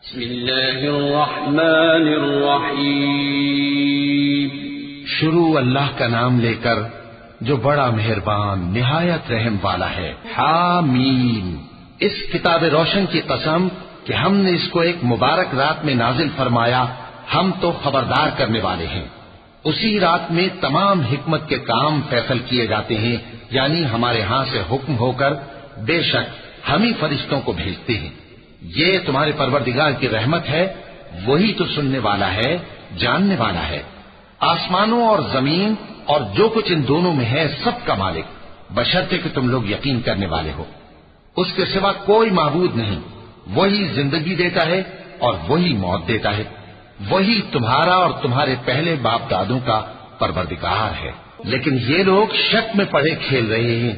بسم اللہ الرحمن الرحیم۔ شروع اللہ کا نام لے کر جو بڑا مہربان نہایت رحم والا ہے۔ حامیم، اس کتاب روشن کی قسم کہ ہم نے اس کو ایک مبارک رات میں نازل فرمایا، ہم تو خبردار کرنے والے ہیں۔ اسی رات میں تمام حکمت کے کام فیصل کیے جاتے ہیں، یعنی ہمارے ہاں سے حکم ہو کر بے شک ہم ہی فرشتوں کو بھیجتے ہیں۔ یہ تمہارے پروردگار کی رحمت ہے، وہی تو سننے والا ہے، جاننے والا ہے۔ آسمانوں اور زمین اور جو کچھ ان دونوں میں ہے سب کا مالک، بشرطے کہ تم لوگ یقین کرنے والے ہو۔ اس کے سوا کوئی معبود نہیں، وہی زندگی دیتا ہے اور وہی موت دیتا ہے، وہی تمہارا اور تمہارے پہلے باپ دادوں کا پروردگار ہے۔ لیکن یہ لوگ شک میں پڑے کھیل رہے ہیں۔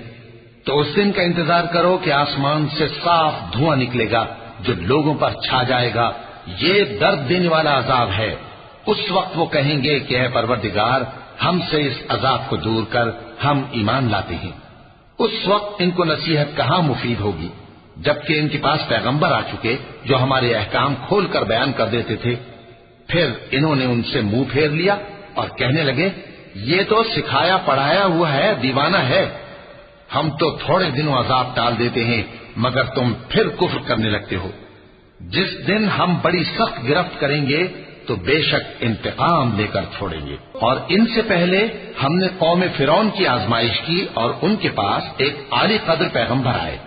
تو اس دن کا انتظار کرو کہ آسمان سے صاف دھواں نکلے گا جو لوگوں پر چھا جائے گا، یہ درد دینے والا عذاب ہے۔ اس وقت وہ کہیں گے کہ اے پروردگار، ہم سے اس عذاب کو دور کر، ہم ایمان لاتے ہیں۔ اس وقت ان کو نصیحت کہاں مفید ہوگی، جبکہ ان کے پاس پیغمبر آ چکے جو ہمارے احکام کھول کر بیان کر دیتے تھے۔ پھر انہوں نے ان سے منہ پھیر لیا اور کہنے لگے، یہ تو سکھایا پڑھایا ہوا ہے، دیوانہ ہے۔ ہم تو تھوڑے دنوں عذاب ٹال دیتے ہیں مگر تم پھر کفر کرنے لگتے ہو۔ جس دن ہم بڑی سخت گرفت کریں گے تو بے شک انتقام لے کر چھوڑیں گے۔ اور ان سے پہلے ہم نے قوم فرعون کی آزمائش کی اور ان کے پاس ایک عالی قدر پیغمبر آئے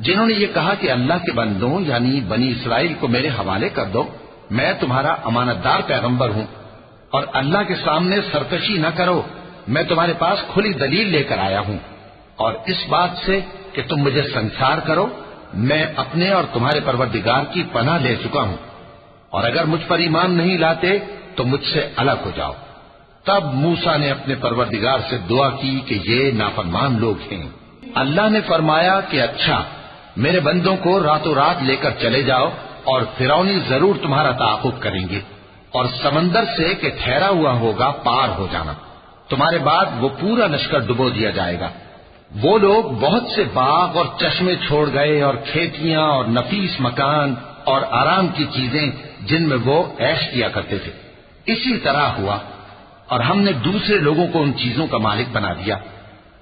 جنہوں نے یہ کہا کہ اللہ کے بندوں یعنی بنی اسرائیل کو میرے حوالے کر دو، میں تمہارا امانت دار پیغمبر ہوں، اور اللہ کے سامنے سرکشی نہ کرو، میں تمہارے پاس کھلی دلیل لے کر آیا ہوں، اور اس بات سے کہ تم مجھے سنسار کرو، میں اپنے اور تمہارے پروردگار کی پناہ لے چکا ہوں، اور اگر مجھ پر ایمان نہیں لاتے تو مجھ سے الگ ہو جاؤ۔ تب موسیٰ نے اپنے پروردگار سے دعا کی کہ یہ نافرمان لوگ ہیں۔ اللہ نے فرمایا کہ اچھا، میرے بندوں کو راتوں رات لے کر چلے جاؤ، اور فرعونی ضرور تمہارا تعاقب کریں گے، اور سمندر سے کہ ٹھہرا ہوا ہوگا پار ہو جانا، تمہارے بعد وہ پورا لشکر ڈبو دیا جائے گا۔ وہ لوگ بہت سے باغ اور چشمے چھوڑ گئے اور کھیتیاں اور نفیس مکان اور آرام کی چیزیں جن میں وہ عیش کیا کرتے تھے۔ اسی طرح ہوا، اور ہم نے دوسرے لوگوں کو ان چیزوں کا مالک بنا دیا۔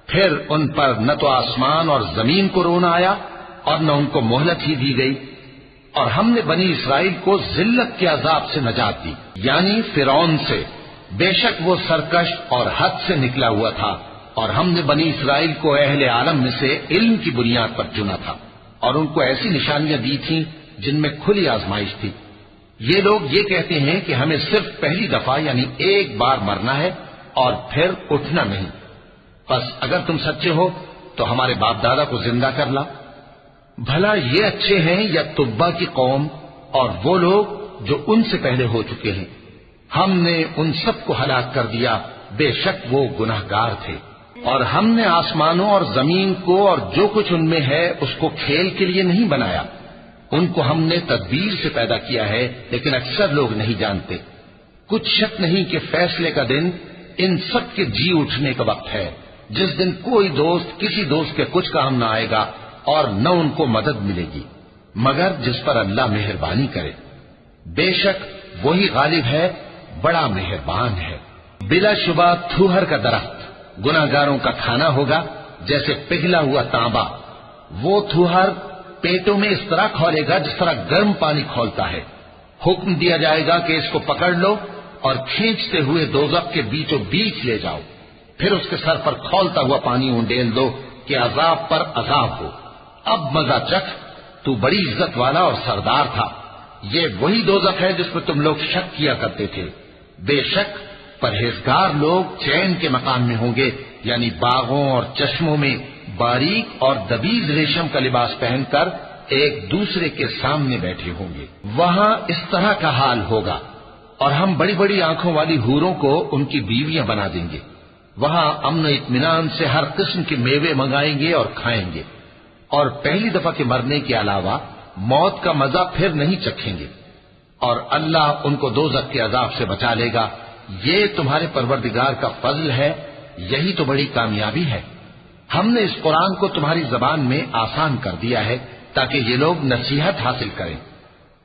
پھر ان پر نہ تو آسمان اور زمین کو رونا آیا اور نہ ان کو مہلت ہی دی گئی، اور ہم نے بنی اسرائیل کو ذلت کے عذاب سے نجات دی، یعنی فرعون سے۔ بے شک وہ سرکش اور حد سے نکلا ہوا تھا، اور ہم نے بنی اسرائیل کو اہل عالم میں سے علم کی بنیاد پر چنا تھا، اور ان کو ایسی نشانیاں دی تھیں جن میں کھلی آزمائش تھی۔ یہ لوگ یہ کہتے ہیں کہ ہمیں صرف پہلی دفعہ یعنی ایک بار مرنا ہے اور پھر اٹھنا نہیں، بس اگر تم سچے ہو تو ہمارے باپ دادا کو زندہ کر لا۔ بھلا یہ اچھے ہیں یا تبا کی قوم اور وہ لوگ جو ان سے پہلے ہو چکے ہیں؟ ہم نے ان سب کو ہلاک کر دیا، بے شک وہ گناہگار تھے۔ اور ہم نے آسمانوں اور زمین کو اور جو کچھ ان میں ہے اس کو کھیل کے لیے نہیں بنایا، ان کو ہم نے تدبیر سے پیدا کیا ہے، لیکن اکثر لوگ نہیں جانتے۔ کچھ شک نہیں کہ فیصلے کا دن ان سب کے جی اٹھنے کا وقت ہے، جس دن کوئی دوست کسی دوست کے کچھ کام نہ آئے گا اور نہ ان کو مدد ملے گی مگر جس پر اللہ مہربانی کرے۔ بے شک وہی غالب ہے، بڑا مہربان ہے۔ بلا شبہ تھوہر کا درخت گناہگاروں کا کھانا ہوگا، جیسے پگھلا ہوا تانبا۔ وہ تھوہر پیٹوں میں اس طرح کھولے گا جس طرح گرم پانی کھولتا ہے۔ حکم دیا جائے گا کہ اس کو پکڑ لو اور کھینچتے ہوئے دوزخ کے بیچوں بیچ لے جاؤ، پھر اس کے سر پر کھولتا ہوا پانی اونڈیل دو کہ عذاب پر عذاب ہو۔ اب مزہ چکھ، تو بڑی عزت والا اور سردار تھا۔ یہ وہی دوزخ ہے جس میں تم لوگ شک کیا کرتے تھے۔ بے شک پرہیزگار لوگ چین کے مقام میں ہوں گے، یعنی باغوں اور چشموں میں باریک اور دبیز ریشم کا لباس پہن کر ایک دوسرے کے سامنے بیٹھے ہوں گے۔ وہاں اس طرح کا حال ہوگا، اور ہم بڑی بڑی آنکھوں والی حوروں کو ان کی بیویاں بنا دیں گے۔ وہاں امن و اطمینان سے ہر قسم کے میوے منگائیں گے اور کھائیں گے، اور پہلی دفعہ کے مرنے کے علاوہ موت کا مزہ پھر نہیں چکھیں گے، اور اللہ ان کو دوزخ کے عذاب سے بچا لے گا۔ یہ تمہارے پروردگار کا فضل ہے، یہی تو بڑی کامیابی ہے۔ ہم نے اس قرآن کو تمہاری زبان میں آسان کر دیا ہے تاکہ یہ لوگ نصیحت حاصل کریں۔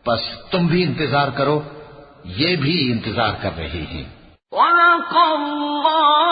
بس تم بھی انتظار کرو، یہ بھی انتظار کر رہے ہیں۔ صدق اللہ